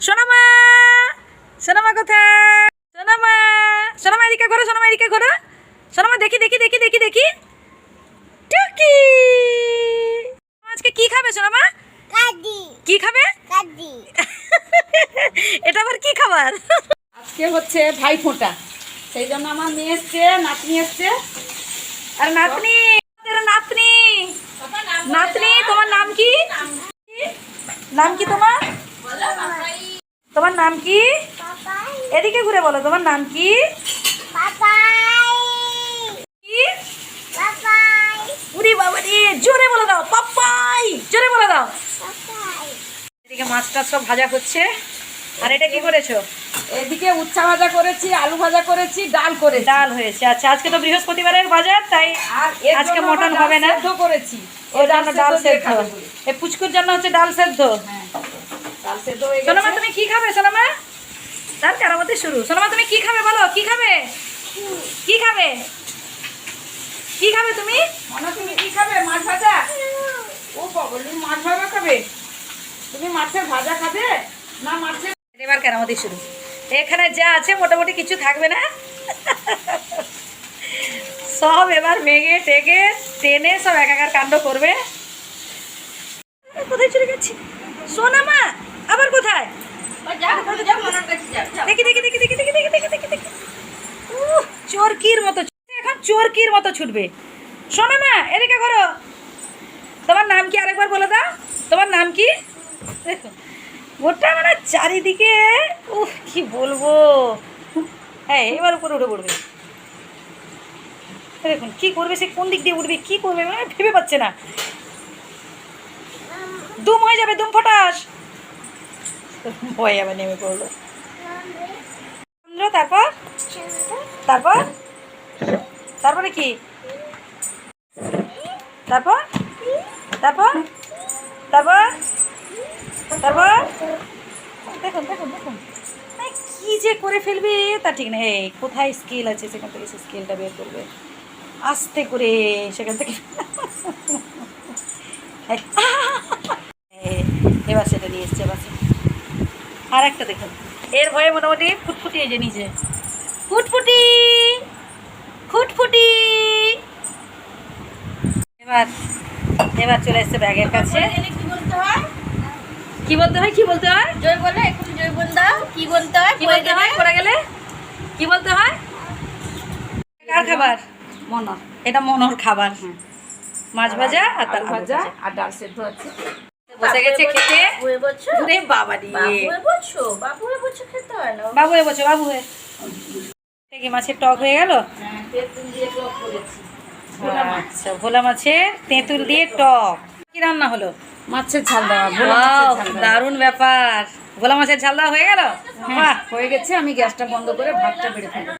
সোনামা, সোনামা কোথায়? সোনামা, সোনামা এদিকে ঘোরো, সোনামা এদিকে ঘোরো। সোনামা দেখি দেখি দেখি দেখি দেখি। টুকি, আজকে কি খাবে সোনামা? কাদি কি খাবে? কাদি এটা আবার কি খাবার? আজকে হচ্ছে ভাইফোঁটা, সেই জন্য আমার মেয়ে এসছে, নাতনি এসছে। আর নাতনি, নাতনি, নাতনি তোমার নাম কি? নাম কি তোমার? তোমার নাম কি? পাপাই এদিকে ঘুরে বলো, তোমার নাম কি? পাপাই কি? পাপাই উরি বাবা রে, জোরে বলে দাও, পাপ্পাই, জোরে বলে দাও। পাপাই এদিকে মাছটা সব ভাজা করছে। আর এটা কি করেছো? এদিকে উচ্ছা ভাজা করেছি, আলু ভাজা করেছি, ডাল করে ডাল হয়েছে। আচ্ছা, আজকে তো বৃহস্পতিবারের বাজার, তাই আর আজকে মটন হবে না। সেদ্ধ করেছি, ওই জন্য ডাল সেদ্ধ। খাবে বলে। এই পুচকুর জন্য হচ্ছে ডাল সেদ্ধ। হ্যাঁ, ডাল সেদ্ধ হয়ে সোনামা গেছে। তুমি কি খাবে সোনামা? তার কারামতি শুরু। সোনামা তুমি কি খাবে বলো, কি খাবে? কি খাবে? কি খাবে তুমি? মনে তুমি কি খাবে? মাছ ভাজা? ও বাবা, তুমি মাছ ভাজা খাবে? তুমি মাছের ভাজা খাবে না মাছের? এবার কেরামতি শুরু। এখানে যা আছে মোটামুটি কিছু থাকবে না, সব এবার মেঘে টেকে টেনে সব একাকার কাণ্ড করবে। কোথায় চলে গেছি সোনামা? আবার কোথায়? দেখি দেখি দেখি দেখি দেখি দেখি দেখি দেখি দেখি। চোরকির মতো এখন চোরকির মতো ছুটবে। সোনামা এদিকে ঘোরো। তোমার নাম কি আরেকবার বলে দাও, তোমার নাম কি? দেখো গোটা মানে চারিদিকে, উফ কি বলবো। হ্যাঁ এবার উপরে উঠে পড়বে। দেখুন কি করবে, সে কোন দিক দিয়ে উঠবে, কি করবে মানে ভেবে পাচ্ছে না। দুম হয়ে যাবে, দুম ফটাস ভয় আবার নেমে পড়লো। তারপর তারপর তারপরে কি? তারপর তারপর তারপর তারপর দেখুন দেখুন দেখুন কি যে করে ফেলবে তা ঠিক না। এই কোথায় স্কেল আছে, সেখান থেকে সে স্কেলটা বের করবে আস্তে করে সেখান থেকে। এবার সেটা নিয়ে এসছে। এবার আর একটা দেখুন, এর ভয়ে মোটামুটি ফুটফুটি এই যে নিচে ফুটফুটি ফুটফুটি। এবার এবার চলে এসছে ব্যাগের কাছে। কি বলতে হয়? কি বলতে হয়? কি বলতে হয়? জয় বলে একটু জয় বল দাও। কি বলতে হয়? কি বলতে হয় পড়ে গেলে? কি বলতে হয়? কার খাবার? মনর। এটা মনোর খাবার। মাছ ভাজা আর তার আলু ভাজা আর ডাল সেদ্ধ আছে। বসে গেছে খেতে। বাবুয়ে বলছো? ওরে বাবা রে, বাবুয়ে বলছো? বাবুয়ে বলছো খেতে হয় না? বাবু এ বসে, বাবু এ কি মাছের টক হয়ে গেল? হ্যাঁ, তেঁতুল দিয়ে টক করেছি। আচ্ছা, ভোলা মাছের তেঁতুল দিয়ে টক। কি রান্না হলো? মাছের ঝাল দেওয়া, ভোলা Wow, মাছের ঝাল দেওয়া। দারুণ ব্যাপার। ভোলা মাছের ঝাল দেওয়া হয়ে গেল। হ্যাঁ, হয়ে গেছে। আমি গ্যাসটা বন্ধ করে ভাতটা বেড়ে ফেলবো।